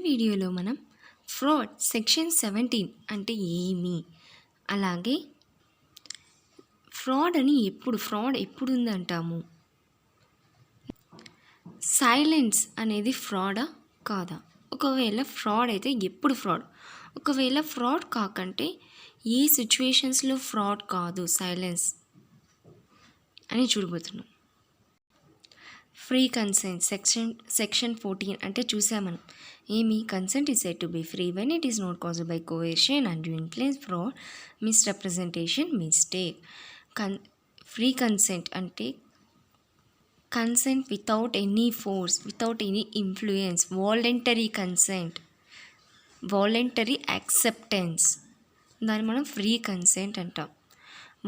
వీడియోలో మనం fraud section 17 అంటే ఏమి, అలాగే ఫ్రాడ్ ఎప్పుడు ఉందంటాము, సైలెన్స్ అనేది ఫ్రాడా కాదా, ఒకవేళ ఫ్రాడ్ అయితే ఎప్పుడు ఫ్రాడ్, ఒకవేళ ఫ్రాడ్ కాకంటే ఏ సిచ్యువేషన్స్లో ఫ్రాడ్ కాదు సైలెన్స్ అని చూడబోతున్నాం. ఫ్రీ కన్సెంట్ సెక్షన్ 14 అంటే చూసామనం ఏమి, consent is said to be free when it is not caused by coercion, undue influence, fraud, misrepresentation, mistake. Free consent అంటే consent without any force, without any influence, voluntary consent, voluntary acceptance, దాన్ని మనం free consent అంటాం.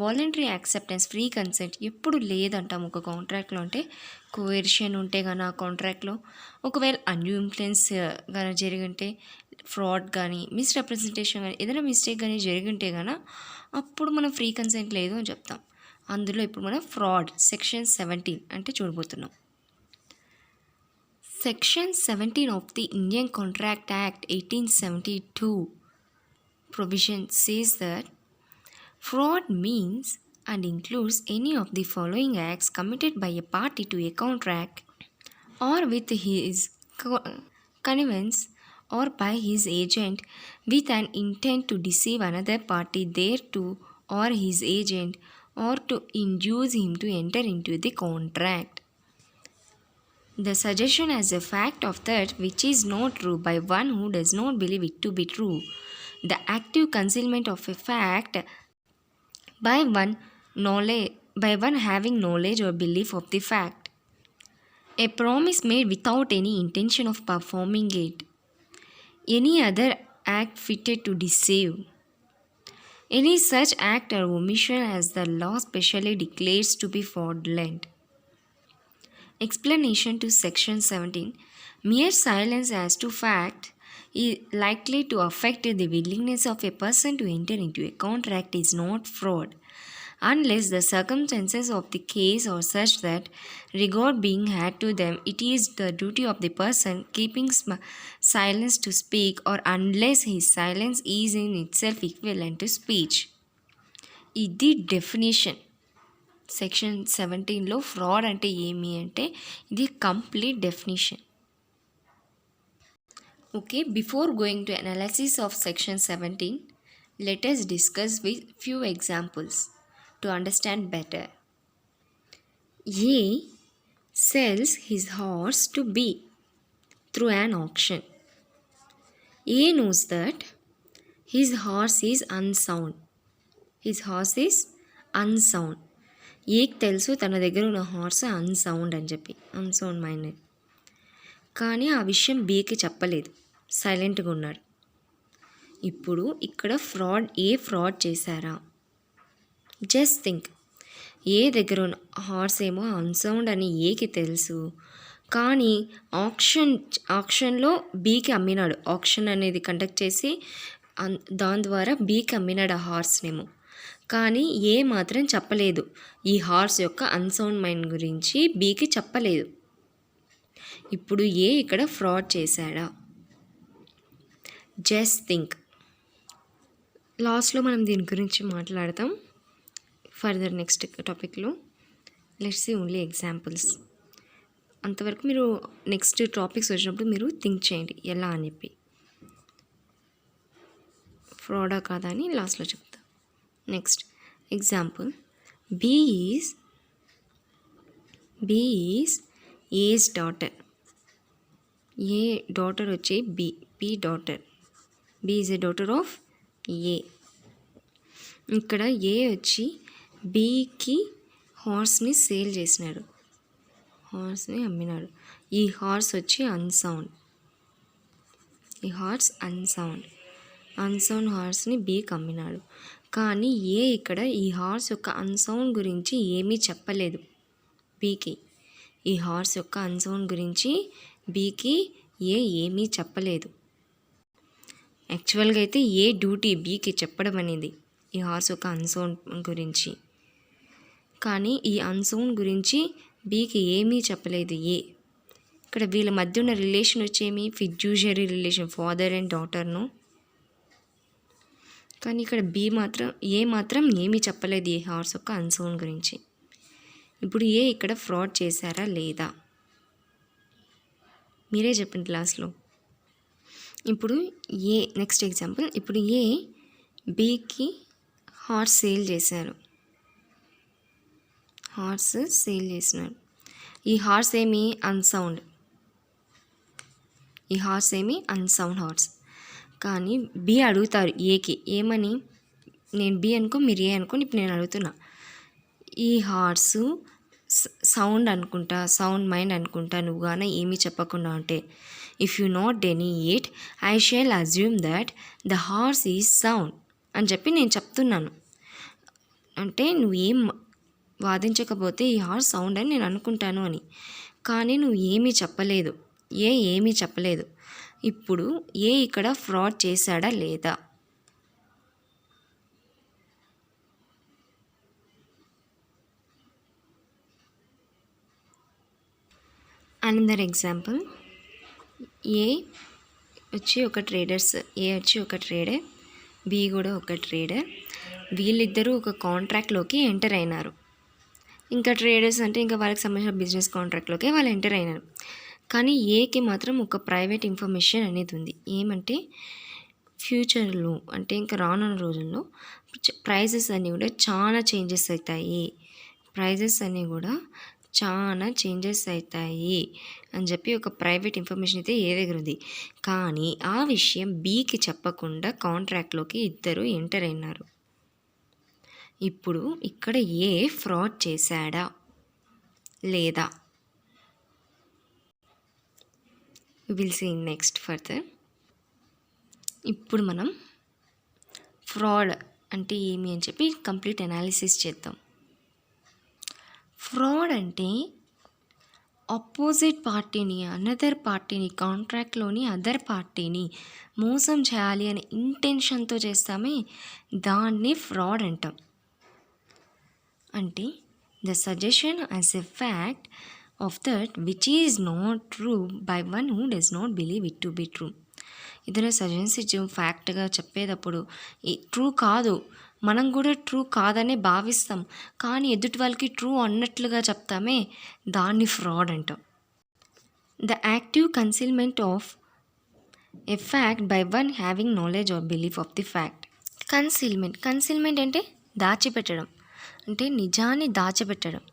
Voluntary acceptance, free consent ఎప్పుడు లేదంటాం ఒక కాంట్రాక్ట్లో. అంటే coercion ఉంటే కానీ ఆ కాంట్రాక్ట్లో, ఒకవేళ అన్యూ ఇన్ఫ్లుయెన్స్ కానీ జరిగింటే, ఫ్రాడ్ కానీ మిస్రెప్రజెంటేషన్ కానీ ఏదైనా మిస్టేక్ కానీ జరిగింటే కానీ అప్పుడు మనం ఫ్రీ కన్సెంట్ లేదు అని చెప్తాం. అందులో ఇప్పుడు మనం ఫ్రాడ్ సెక్షన్ 17 అంటే చూడబోతున్నాం. Section 17 of the Indian contract act 1872 provision says that fraud means and includes any of the following acts committed by a party to a contract or with his connivance or by his agent with an intent to deceive another party thereto or his agent or to induce him to enter into the contract. The suggestion as a fact of that which is not true by one who does not believe it to be true. The active concealment of a fact by one having knowledge or belief of the fact. A promise made without any intention of performing it. Any other act fitted to deceive. Any such act or omission as the law specially declares to be fraudulent. Explanation to section 17. Mere silence as to fact is likely to affect the willingness of a person to enter into a contract is not fraud, unless the circumstances of the case are such that regard being had to them, it is the duty of the person keeping silence to speak, or unless his silence is in itself equivalent to speech. ఇది definition. Section 17లో fraud అంటే ఏమి అంటే ఇది complete definition. Okay, before going to analysis of section 17, let us discuss with few examples to understand better. A sells his horse to B through an auction. A knows that his horse is unsound. His horse is unsound. ఏకి తెలుసు తన దగ్గర ఉన్న horse unsound అని చెప్పి, unsound minded. కానీ ఆ విషయం బీకి చెప్పలేదు, సైలెంట్గా ఉన్నాడు. ఇప్పుడు ఇక్కడ ఫ్రాడ్ చేశారా? Just think. ఏ దగ్గర ఉన్న హార్స్ ఏమో అన్సౌండ్ అని ఏకి తెలుసు, కానీ ఆప్షన్లో బీకి అమ్మినాడు. ఆప్షన్ అనేది కండక్ట్ చేసి దాని ద్వారా బీకి అమ్మినాడు ఆ హార్స్నేమో. కానీ ఏ మాత్రం చెప్పలేదు, ఈ హార్స్ యొక్క అన్సౌండ్ మైండ్ గురించి బీకి చెప్పలేదు. ఇప్పుడు ఏ ఇక్కడ ఫ్రాడ్ చేశాడా? Just think. లాస్ట్లో మనం దీని గురించి మాట్లాడతాం ఫర్దర్ నెక్స్ట్ టాపిక్లో. Let's see only examples. అంతవరకు మీరు నెక్స్ట్ టాపిక్స్ వచ్చినప్పుడు మీరు థింక్ చేయండి ఎలా అని చెప్పి, ఫ్రాడా కాదా అని లాస్ట్లో చెప్తా. Next example, B is A's daughter. A daughter వచ్చి B daughter. B is A daughter of A. ఇక్కడ ఏ వచ్చి బికి హార్స్ని సేల్ చేసినాడు, హార్స్ని అమ్మినాడు. ఈ హార్స్ వచ్చి అన్సౌండ్. ఈ హార్స్ అన్సౌండ్ హార్స్ని బీకి అమ్మినాడు. కానీ ఏ ఇక్కడ ఈ హార్స్ యొక్క అన్సౌండ్ గురించి ఏమీ చెప్పలేదు బీకి. ఈ హార్స్ యొక్క అన్సౌండ్ గురించి బీకి ఏమీ చెప్పలేదు. యాక్చువల్గా అయితే ఏ డ్యూటీ బీకి చెప్పడం అనేది ఈ హార్స్ యొక్క అన్సౌండ్ గురించి. కానీ ఈ అన్సౌండ్ గురించి బీకి ఏమీ చెప్పలేదు ఏ. ఇక్కడ వీళ్ళ మధ్య ఉన్న రిలేషన్ వచ్చేమి ఫిడ్యూషరీ రిలేషన్, ఫాదర్ అండ్ డాటర్ను. కానీ ఇక్కడ ఏ మాత్రం ఏమీ చెప్పలేదు ఈ హార్స్ యొక్క అన్సౌండ్ గురించి. ఇప్పుడు ఏ ఇక్కడ ఫ్రాడ్ చేశారా లేదా మీరే చెప్పండి క్లాస్లో. ఇప్పుడు ఏ నెక్స్ట్ ఎగ్జాంపుల్, ఇప్పుడు ఏ బీకి హార్స్ సేల్ చేశారు. హార్స్ సేల్ చేసినారు. ఈ హార్స్ ఏమి అన్సౌండ్, ఈ హార్స్ ఏమి అన్సౌండ్ హార్స్. కానీ బి అడుగుతారు ఏకి ఏమని, నేను బి అనుకో మీరు ఏ అనుకోని, ఇప్పుడు నేను అడుగుతున్నా ఈ హార్సు సౌండ్ అనుకుంటా, సౌండ్ మైండ్ అనుకుంటా, నువ్వు కానీ ఏమీ చెప్పకుండా అంటే if you not deny it I shall assume that the horse is sound అని చెప్పి నేను చెప్తున్నాను. అంటే నువ్వు ఏం వాదించకపోతే ఈ హార్స్ సౌండ్ అని నేను అనుకుంటాను అని. కానీ నువ్వు ఏమీ చెప్పలేదు, ఏమీ చెప్పలేదు. ఇప్పుడు ఏ ఇక్కడ ఫ్రాడ్ చేశాడా లేదా? అనదర్ ఎగ్జాంపుల్, ఏ వచ్చి ఒక ట్రేడర్, బి కూడా ఒక ట్రేడర్. వీళ్ళిద్దరూ ఒక కాంట్రాక్ట్లోకి ఎంటర్ అయినారు. ఇంకా ట్రేడర్స్ అంటే ఇంకా వాళ్ళకి సంబంధించిన బిజినెస్ కాంట్రాక్ట్లోకి వాళ్ళు ఎంటర్ అయినారు. కానీ ఏకి మాత్రం ఒక ప్రైవేట్ ఇన్ఫర్మేషన్ అనేది ఉంది. ఏమంటే ఫ్యూచర్లో అంటే ఇంకా రానున్న రోజుల్లో ప్రైజెస్ అన్నీ కూడా చాలా చేంజెస్ అవుతాయి అని చెప్పి ఒక ప్రైవేట్ ఇన్ఫర్మేషన్ అయితే ఏ దగ్గర ఉంది. కానీ ఆ విషయం బీకి చెప్పకుండా కాంట్రాక్ట్లోకి ఇద్దరు ఎంటర్ అయినారు. ఇప్పుడు ఇక్కడ ఏ ఫ్రాడ్ చేశాడా లేదా? Will see next further. ఇప్పుడు మనం ఫ్రాడ్ అంటే ఏమి అని చెప్పి కంప్లీట్ అనాలిసిస్ చేద్దాం. ఫ్రాడ్ అంటే ఆపోజిట్ పార్టీని, అనదర్ పార్టీని, కాంట్రాక్ట్లోని అదర్ పార్టీని మోసం చేయాలి అనే ఇంటెన్షన్తో చేస్తామే, దాన్ని ఫ్రాడ్ అంటాం. అంటే the suggestion as a fact of that which is not true by one who does not believe it to be true. ఏదైనా సజెషన్ ఫ్యాక్ట్గా చెప్పేటప్పుడు ట్రూ కాదు, మనం కూడా ట్రూ కాదనే భావిస్తాం, కానీ ఎదుటి వాళ్ళకి ట్రూ అన్నట్లుగా చెప్తామే, దాన్ని ఫ్రాడ్ అంటాం. The active concealment of a fact by one having knowledge or belief of the fact. Concealment అంటే దాచిపెట్టడం, అంటే నిజాన్ని దాచిపెట్టడం.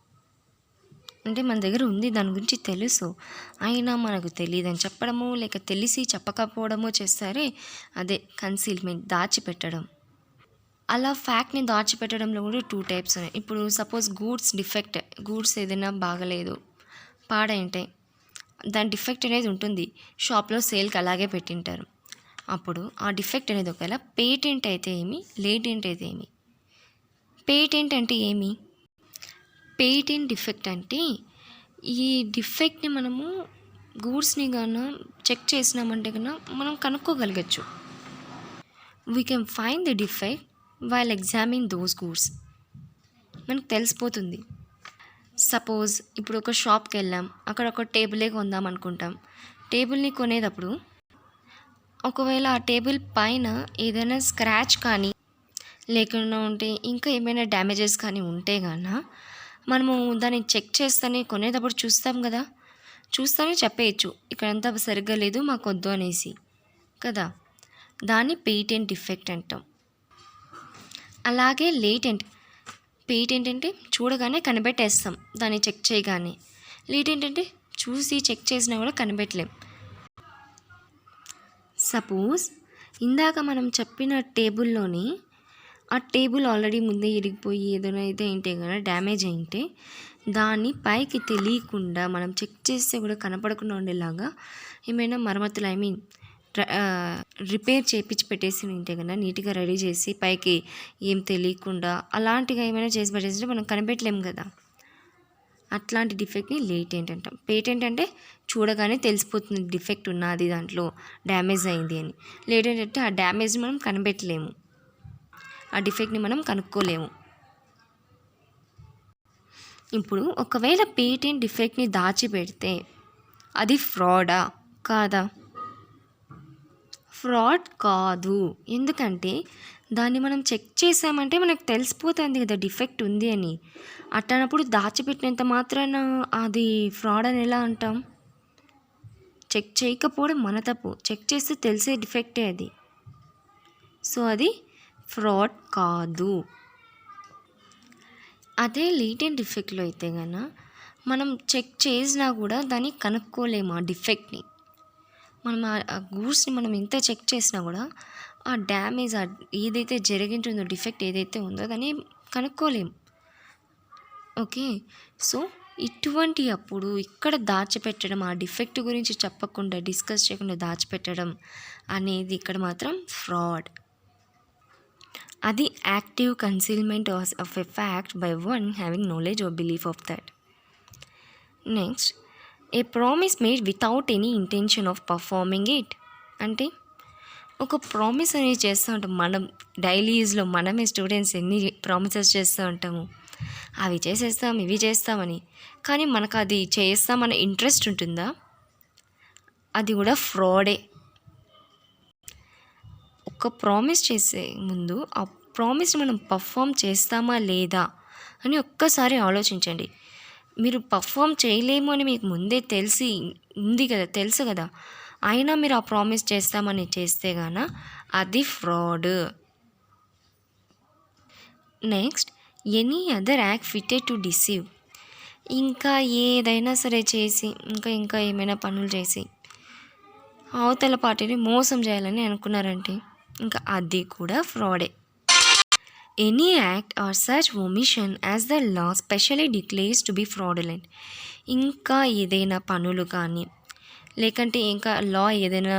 అంటే మన దగ్గర ఉంది, దాని గురించి తెలుసు, అయినా మనకు తెలియదని చెప్పడము, లేక తెలిసి చెప్పకపోవడమో చేస్తారే, అదే కన్సీల్మెంట్, దాచిపెట్టడం. అలా ఫ్యాక్ట్ని దాచిపెట్టడంలో కూడా 2 టైప్స్ ఉన్నాయి. ఇప్పుడు సపోజ్ గూడ్స్ ఏదైనా బాగలేదు, పాడైంటాయి, దాని డిఫెక్ట్ అనేది ఉంటుంది, షాప్లో సేల్కి అలాగే పెట్టింటారు. అప్పుడు ఆ డిఫెక్ట్ అనేది ఒకవేళ పేటెంట్ అయితే ఏమి, లేటెంట్ అయితే ఏమి. పేటెంట్ అంటే ఏమి? పేటెంట్ డిఫెక్ట్ అంటే ఈ డిఫెక్ట్ని మనము గూడ్స్ని గాన చెక్ చేసినామంటే కన్నా మనం కనుక్కోగలగచ్చు. We can find the defect while examine those goods. మనకు తెలిసిపోతుంది. సపోజ్ ఇప్పుడు ఒక షాప్కి వెళ్ళాం, అక్కడ ఒక టేబులే కొందాం అనుకుంటాం. టేబుల్ని కొనేటప్పుడు ఒకవేళ ఆ టేబుల్ పైన ఏదైనా స్క్రాచ్ కానీ లేకుండా ఉంటే, ఇంకా ఏమైనా డ్యామేజెస్ కానీ ఉంటే గాన మనము దాన్ని చెక్ చేస్తేనే కొనేటప్పుడు చూస్తేనే చెప్పేయచ్చు ఇక్కడంతా సరిగ్గా లేదు, మాకు వద్దు అనేసి కదా. దాన్ని పేటెంట్ డిఫెక్ట్ అంటాం. అలాగే పేటెంట్ అంటే చూడగానే కనిపెట్టేస్తాం, దాన్ని చెక్ చేయగానే. లేటెంట్ అంటే చూసి చెక్ చేసినా కూడా కనిపెట్టలేం. సపోజ్ ఇందాక మనం చెప్పిన టేబుల్లోని ఆ టేబుల్ ఆల్రెడీ ముందే ఇరిగిపోయి ఏదైనా అయితే ఏంటే కదా డ్యామేజ్ అయింటే, దాన్ని పైకి తెలియకుండా మనం చెక్ చేస్తే కూడా కనపడకుండా ఉండేలాగా ఏమైనా మరమ్మతులు రిపేర్ చేయించి పెట్టేసి ఉంటే కదా, నీట్గా రెడీ చేసి పైకి ఏం తెలియకుండా అలాంటిగా ఏమైనా చేసి పెట్టేసి మనం కనిపెట్టలేము కదా. అట్లాంటి డిఫెక్ట్ని లేటెంట్ అంటాం. పేటెంట్ అంటే చూడగానే తెలిసిపోతుంది డిఫెక్ట్ ఉన్నది, దాంట్లో డ్యామేజ్ అయింది అని. లేటెంట్ అంటే ఆ డ్యామేజ్ని మనం కనిపెట్టలేము, ఆ డిఫెక్ట్ని మనం కనుక్కోలేము. ఇప్పుడు ఒకవేళ పేటెంట్ డిఫెక్ట్ని దాచిపెడితే అది ఫ్రాడా కాదా? ఫ్రాడ్ కాదు. ఎందుకంటే దాన్ని మనం చెక్ చేసామంటే మనకు తెలిసిపోతుంది కదా డిఫెక్ట్ ఉంది అని. అట్టనప్పుడు దాచిపెట్టినంత మాత్రాన అది ఫ్రాడ్ అని ఎలా అంటాం? చెక్ చేయకపోవడం మన తప్పు, చెక్ చేస్తే తెలిసే డిఫెక్టే అది. సో అది ఫ్రాడ్ కాదు. అదే లేటెంట్ డిఫెక్ట్లో అయితే కనుక మనం చెక్ చేసినా కూడా దాన్ని కనుక్కోలేము ఆ డిఫెక్ట్ని. మనం ఆ గూడ్స్ని మనం ఎంత చెక్ చేసినా కూడా ఆ డ్యామేజ్ ఏదైతే జరిగింటుందో డిఫెక్ట్ ఏదైతే ఉందో దాన్ని కనుక్కోలేము. ఓకే, సో ఇటువంటి అప్పుడు ఇక్కడ దాచిపెట్టడం, ఆ డిఫెక్ట్ గురించి చెప్పకుండా డిస్కస్ చేయకుండా దాచిపెట్టడం అనేది ఇక్కడ మాత్రం ఫ్రాడ్. అది active concealment of a fact by one having knowledge or belief of that. Next, a promise made without any intention of performing it. అంటే ఒక ప్రామిస్ అనేది చేస్తూ ఉంటాం మనం డైలీ యూజ్లో. మనమే స్టూడెంట్స్ ఎన్ని ప్రామిసెస్ చేస్తూ ఉంటాము, అవి చేసేస్తాం ఇవి చేస్తామని. కానీ మనకు అది చేస్తామన్న ఇంట్రెస్ట్ ఉంటుందా? అది కూడా ఫ్రాడే. ఒక ప్రామిస్ చేసే ముందు ఆ ప్రామిస్ని మనం పర్ఫామ్ చేస్తామా లేదా అని ఒక్కసారి ఆలోచించండి. మీరు పర్ఫామ్ చేయలేము అని మీకు ముందే తెలుసు కదా, అయినా మీరు ఆ ప్రామిస్ చేస్తామని చేస్తే గాన అది fraud. Next, any other act fitted to deceive. ఇంకా ఏదైనా సరే చేసి ఇంకా ఏమైనా పనులు చేసి అవతల పార్టీని మోసం చేయాలని అనుకున్నారంటే ఇంకా అది కూడా ఫ్రాడే. Any act or such omission as the law specially declares to be fraudulent. ఇంకా ఏదైనా పనులు కానీ లేకంటే ఇంకా లా ఏదైనా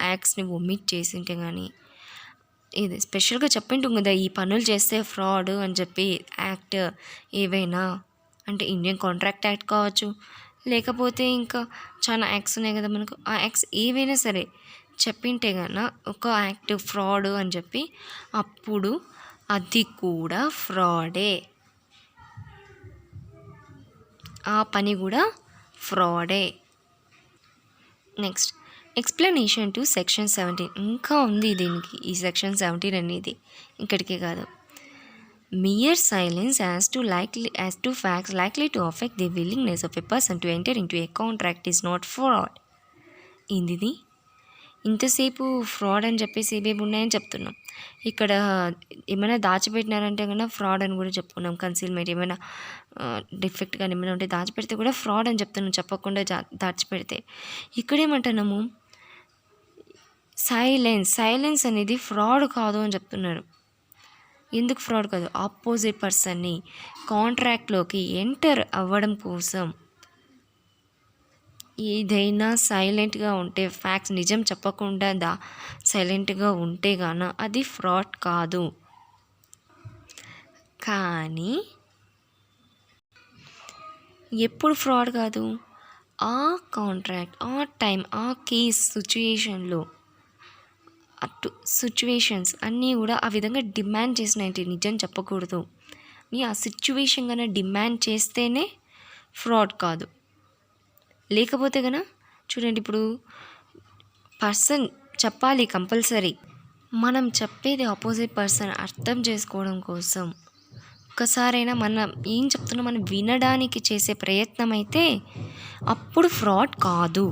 యాక్ట్స్ని ఒమిట్ చేసింటే కానీ ఇది స్పెషల్గా చెప్పింటుంది కదా ఈ పనులు చేస్తే ఫ్రాడ్ అని చెప్పి యాక్ట్ ఏవైనా, అంటే ఇండియన్ కాంట్రాక్ట్ యాక్ట్ కావచ్చు, లేకపోతే ఇంకా చాలా యాక్ట్స్ ఉన్నాయి కదా మనకు. ఆ యాక్ట్స్ ఏవైనా సరే చెప్పింటే కన్నా ఒక యాక్ట్ ఫ్రాడ్ అని చెప్పి అప్పుడు అది కూడా ఫ్రాడే. ఆ పని కూడా ఫ్రాడే. Next, explanation to section 17. ఇంకా ఉంది దీనికి, ఈ సెక్షన్ 17 అనేది ఇక్కడికే కాదు. Mere silence as to facts likely to affect the willingness of a person to enter into a contract is not fraud. ఏంది ఇంతసేపు ఫ్రాడ్ అని చెప్పేసి ఏవేవి ఉన్నాయని చెప్తున్నాం. ఇక్కడ ఏమైనా దాచిపెట్టినారంటే కన్నా ఫ్రాడ్ అని కూడా చెప్పుకున్నాం. కన్సీల్మెంట్ ఏమైనా డిఫెక్ట్ కానీ ఏమైనా ఉంటే దాచిపెడితే కూడా ఫ్రాడ్ అని చెప్తున్నాం, చెప్పకుండా దాచిపెడితే. ఇక్కడేమంటున్నాము, సైలెన్స్ అనేది ఫ్రాడ్ కాదు అని చెప్తున్నారు. ఎందుకు ఫ్రాడ్ కాదు? ఆపోజిట్ పర్సన్ని కాంట్రాక్ట్లోకి ఎంటర్ అవ్వడం కోసం ఏదైనా సైలెంట్గా ఉంటే, ఫ్యాక్ట్స్ నిజం చెప్పకుండా సైలెంట్గా ఉంటే గాన అది ఫ్రాడ్ కాదు. కానీ ఎప్పుడు ఫ్రాడ్ కాదు? ఆ కాంట్రాక్ట్, ఆ టైం, ఆ కేస్ సిచ్యుయేషన్లో సిచ్యువేషన్స్ అన్నీ కూడా ఆ విధంగా డిమాండ్ చేసినాయంటే నిజం చెప్పకూడదు. మీ ఆ సిచ్యువేషన్ కన్నా డిమాండ్ చేస్తేనే ఫ్రాడ్ కాదు. లేకపోతే కన్నా చూడండి, ఇప్పుడు పర్సన్ చెప్పాలి కంపల్సరీ. మనం చెప్పేది ఆపోజిట్ పర్సన్ అర్థం చేసుకోవడం కోసం ఒక్కసారైనా మనం ఏం చెప్తున్నా మనం వినడానికి చేసే ప్రయత్నం అయితే అప్పుడు ఫ్రాడ్ కాదు.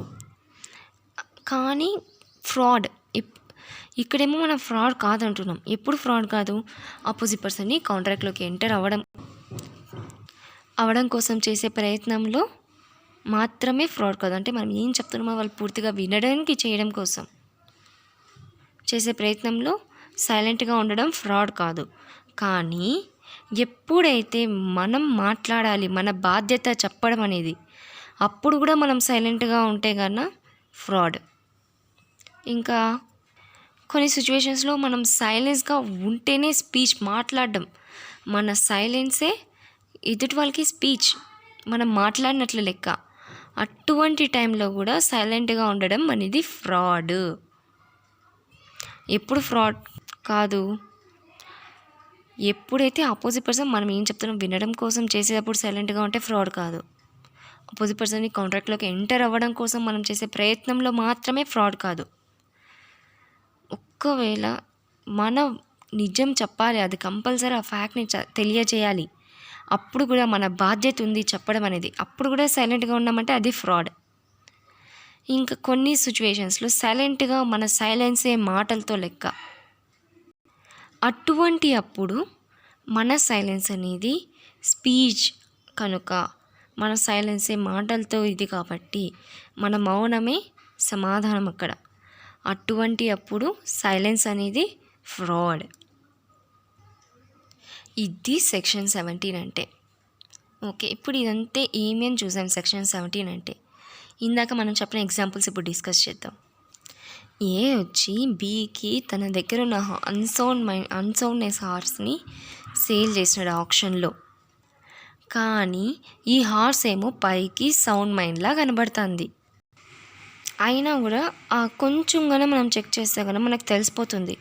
కానీ ఫ్రాడ్ ఇక్కడేమో మనం ఫ్రాడ్ కాదంటున్నాం. ఎప్పుడు ఫ్రాడ్ కాదు? ఆపోజిట్ పర్సన్ని కాంట్రాక్ట్లోకి ఎంటర్ అవ్వడం కోసం చేసే ప్రయత్నంలో మాత్రమే ఫ్రాడ్ కాదు. అంటే మనం ఏం చెప్తున్నామో వాళ్ళు పూర్తిగా వినడానికి చేయడం కోసం చేసే ప్రయత్నంలో సైలెంట్గా ఉండడం ఫ్రాడ్ కాదు. కానీ ఎప్పుడైతే మనం మాట్లాడాలి, మన బాధ్యత చెప్పడం అనేది, అప్పుడు కూడా మనం సైలెంట్గా ఉంటే కన్నా ఫ్రాడ్. ఇంకా కొన్ని సిచ్యువేషన్స్లో మనం సైలెన్స్గా ఉంటేనే స్పీచ్ మాట్లాడడం, మన సైలెన్సే ఎదుటి వాళ్ళకి స్పీచ్, మనం మాట్లాడినట్లు లెక్క. అటువంటి టైంలో కూడా సైలెంట్గా ఉండడం అనేది ఫ్రాడ్. ఎప్పుడు ఫ్రాడ్ కాదు? ఎప్పుడైతే ఆపోజిట్ పర్సన్ మనం ఏం చెప్తున్నాం వినడం కోసం చేసేటప్పుడు సైలెంట్గా ఉంటే ఫ్రాడ్ కాదు. అపోజిట్ పర్సన్ని కాంట్రాక్ట్లోకి ఎంటర్ అవ్వడం కోసం మనం చేసే ప్రయత్నంలో మాత్రమే ఫ్రాడ్ కాదు. ఒక్కవేళ మనం నిజం చెప్పాలి, అది కంపల్సరీ ఆ ఫ్యాక్ట్ని తెలియజేయాలి, అప్పుడు కూడా మన బాధ్యత ఉంది చెప్పడం అనేది, అప్పుడు కూడా సైలెంట్గా ఉన్నామంటే అది ఫ్రాడ్. ఇంకా కొన్ని సిచ్యువేషన్స్లో సైలెంట్గా మన సైలెన్సే మాటలతో లెక్క. అటువంటి అప్పుడు మన సైలెన్స్ అనేది స్పీచ్ కనుక, మన సైలెన్సే మాటలతో ఇది కాబట్టి మన మౌనమే సమాధానం అక్కడ. అటువంటి అప్పుడు సైలెన్స్ అనేది ఫ్రాడ్. ఇది సెక్షన్ 17 అంటే. ఓకే, ఇప్పుడు ఇదంతే ఏమేమి చూసాం సెక్షన్ 17 అంటే. ఇందాక మనం చెప్పిన ఎగ్జాంపుల్స్ ఇప్పుడు డిస్కస్ చేద్దాం. ఏ వచ్చి బీకి తన దగ్గర ఉన్న అన్సౌండ్నెస్ హార్స్ని సేల్ చేసినాడు ఆప్షన్లో. కానీ ఈ హార్స్ ఏమో పైకి సౌండ్ మైండ్లా కనబడుతుంది. అయినా కూడా కొంచెం కన్నా మనం చెక్ చేస్తే కన్నా మనకు తెలిసిపోతుంది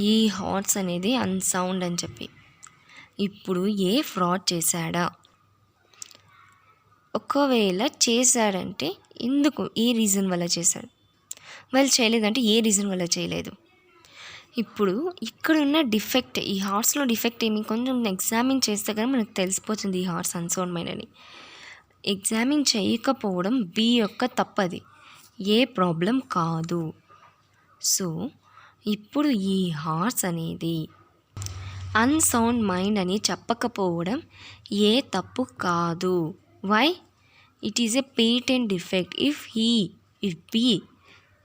ఈ హార్స్ అనేది అన్సౌండ్ అని చెప్పి. ఇప్పుడు ఏ ఫ్రాడ్ చేశాడా? ఒకవేళ చేశాడంటే ఎందుకు, ఏ రీజన్ వల్ల చేశాడు? వాళ్ళు చేయలేదంటే ఏ రీజన్ వల్ల చేయలేదు? ఇప్పుడు ఇక్కడ ఉన్న డిఫెక్ట్, ఈ హార్స్లో డిఫెక్ట్ ఏమి కొంచెం ఎగ్జామిన్ చేస్తే కానీ మనకు తెలిసిపోతుంది ఈ హార్స్ అన్సౌండ్ మైండ్ అని. ఎగ్జామిన్ చేయకపోవడం బి యొక్క తప్పది, ఏ ప్రాబ్లం కాదు. సో ఇప్పుడు ఈ హార్స్ అనేది అన్సౌండ్ మైండ్ అని చెప్పకపోవడం ఏ తప్పు కాదు. Why? It is a patent defect. If B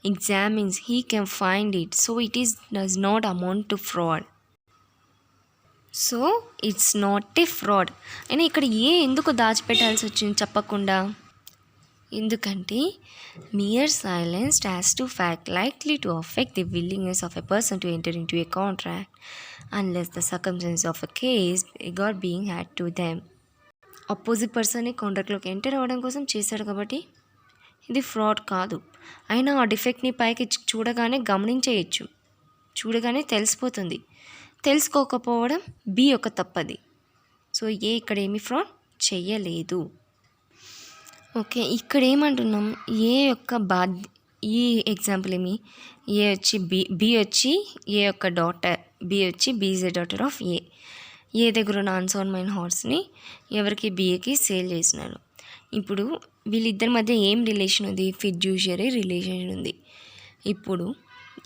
examines, he can find it. So it does not amount to fraud. So it's not a fraud. అయినా ఇక్కడ ఎందుకు దాచిపెట్టాల్సి వచ్చింది చెప్పకుండా? ఎందుకంటే mere silence as to fact likely to affect the willingness of a person to enter into a contract unless the circumstances of a case got being had to them. Opposite పర్సన్ని కాంట్రాక్ట్లోకి enter అవ్వడం కోసం చేశాడు కాబట్టి ఇది fraud కాదు. అయినా ఆ డిఫెక్ట్ని పైకి చూడగానే గమనించేయచ్చు, చూడగానే తెలిసిపోతుంది. తెలుసుకోకపోవడం బి యొక్క తప్పది. సో ఇక్కడ ఏమి ఫ్రాడ్ చెయ్యలేదు. ఓకే, ఇక్కడ ఏమంటున్నాం, ఏ యొక్క ఈ ఎగ్జాంపుల్ ఏమి, ఏ వచ్చి బి వచ్చి ఏ యొక్క డాటర్, బి వచ్చి B is a daughter of A దగ్గర ఉన్న అన్సౌండ్ మైండ్ హార్స్ని ఎవరికి, బిఏకి సేల్ చేసినాడు. ఇప్పుడు వీళ్ళిద్దరి మధ్య ఏం రిలేషన్ ఉంది? ఫిడ్యూషియరీ రిలేషన్ ఉంది. ఇప్పుడు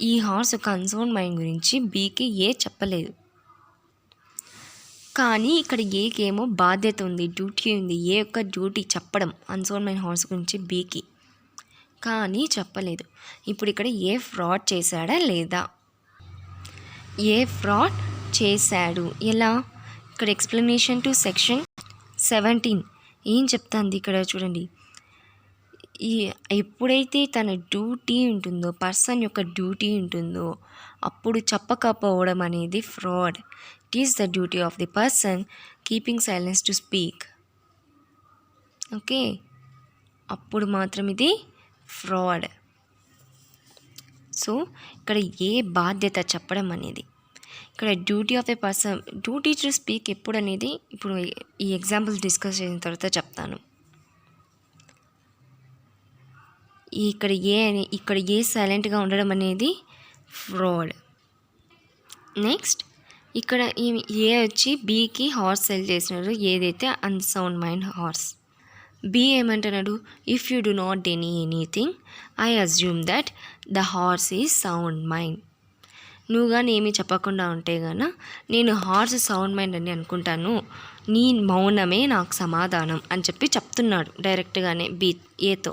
ఈ హార్స్ యొక్క అన్సౌండ్ మైండ్ గురించి బీకి ఏ చెప్పలేదు, కానీ ఇక్కడ ఏకి ఏమో బాధ్యత ఉంది, డ్యూటీ ఉంది. ఏ యొక్క డ్యూటీ చెప్పడం అన్సౌండ్ మైండ్ హార్స్ గురించి బీకి, కానీ చెప్పలేదు. ఇప్పుడు ఇక్కడ ఏ ఫ్రాడ్ చేశాడా లేదా? ఏ ఫ్రాడ్ చేశాడు. ఎలా? ఇక్కడ ఎక్స్ప్లెనేషన్ టు సెక్షన్ 17 ఏం చెప్తాంది ఇక్కడ చూడండి. ఎప్పుడైతే తన డ్యూటీ ఉంటుందో, పర్సన్ యొక్క డ్యూటీ ఉంటుందో, అప్పుడు చెప్పకపోవడం అనేది fraud. It is the duty of the person keeping silence to speak. Okay, అప్పుడు మాత్రం ఇది ఫ్రాడ్. సో ఇక్కడ ఏ బాధ్యత చెప్పడం అనేది, ఇక్కడ duty of the person, duty to speak ఎప్పుడు అనేది ఇప్పుడు ఈ ఎగ్జాంపుల్స్ డిస్కస్ చేసిన తర్వాత చెప్తాను. ఇక్కడ ఏ సైలెంట్గా ఉండడం అనేది ఫ్రాడ్. నెక్స్ట్ ఇక్కడ ఏ వచ్చి బీకి హార్స్ సెల్ చేసినాడు, ఏదైతే అన్సౌండ్ మైండ్ హార్స్. బి ఏమంటున్నాడు, if you do not deny anything I assume that the horse is sound mind. నువ్వు కానీ ఏమీ చెప్పకుండా ఉంటే గాన నేను హార్స్ సౌండ్ మైండ్ అని అనుకుంటాను, నీ మౌనమే నాకు సమాధానం అని చెప్పి చెప్తున్నాడు డైరెక్ట్గానే ఏతో.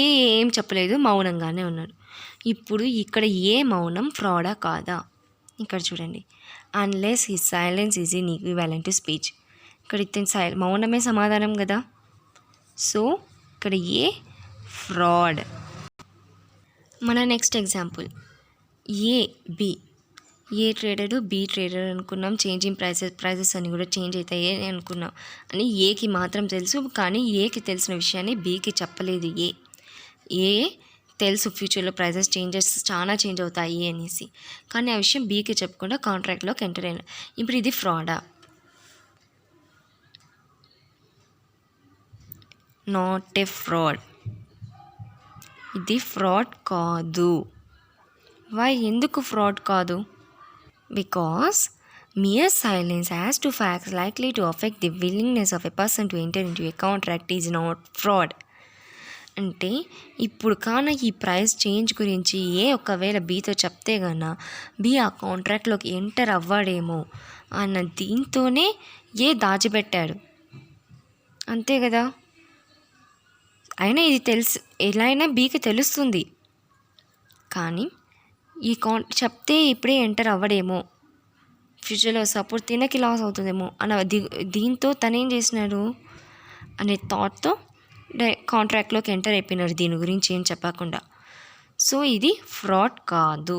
ఏం చెప్పలేదు, మౌనంగానే ఉన్నాడు. ఇప్పుడు ఇక్కడ ఏ మౌనం ఫ్రాడా కాదా? ఇక్కడ చూడండి, unless his silence is in equivalent to speech. ఇక్కడ ఇతని మౌనమే సమాధానం కదా. సో ఇక్కడ ఏ ఫ్రాడ్. మన నెక్స్ట్ ఎగ్జాంపుల్, ఏ ట్రేడరు బి ట్రేడర్ అనుకున్నాం. చేంజింగ్ ప్రైజెస్ అని కూడా చేంజ్ అవుతాయి అని అనుకున్నాం. అని ఏకి మాత్రం తెలుసు, కానీ ఏకి తెలిసిన విషయాన్ని బీకి చెప్పలేదు. ఏ తెలుసు ఫ్యూచర్లో ప్రైజెస్ చాలా చేంజ్ అవుతాయి అనేసి, కానీ ఆ విషయం బీకి చెప్పకుండా కాంట్రాక్ట్లోకి ఎంటర్ అయినా. ఇప్పుడు ఇది ఫ్రాడా? Not a fraud. ఇది ఫ్రాడ్ కాదు. వై, ఎందుకు ఫ్రాడ్ కాదు? Because mere silence as to facts likely to affect the willingness of a person to enter into a contract is not fraud. అంటే ఇప్పుడు కాన ఈ ప్రైస్ చేంజ్ గురించి ఒకవేళ బీతో చెప్తే గన బీ ఆ కాంట్రాక్ట్లోకి ఎంటర్ అవ్వడేమో అన్న దీంతోనే దాచిపెట్టాడు, అంతే కదా. అయినా ఇది ఎలా అయినా బీకి తెలుస్తుంది, కానీ ఈ చెప్తే ఇప్పుడే ఎంటర్ అవ్వడేమో, ఫ్యూచర్లో సపోర్ట్ తినకి లాస్ అవుతుందేమో అన్న దీంతో తనేం చేసినాడు అనే థాట్తో కాంట్రాక్ట్లోకి ఎంటర్ అయిపోయినారు, దీని గురించి ఏం చెప్పకుండా. సో ఇది ఫ్రాడ్ కాదు.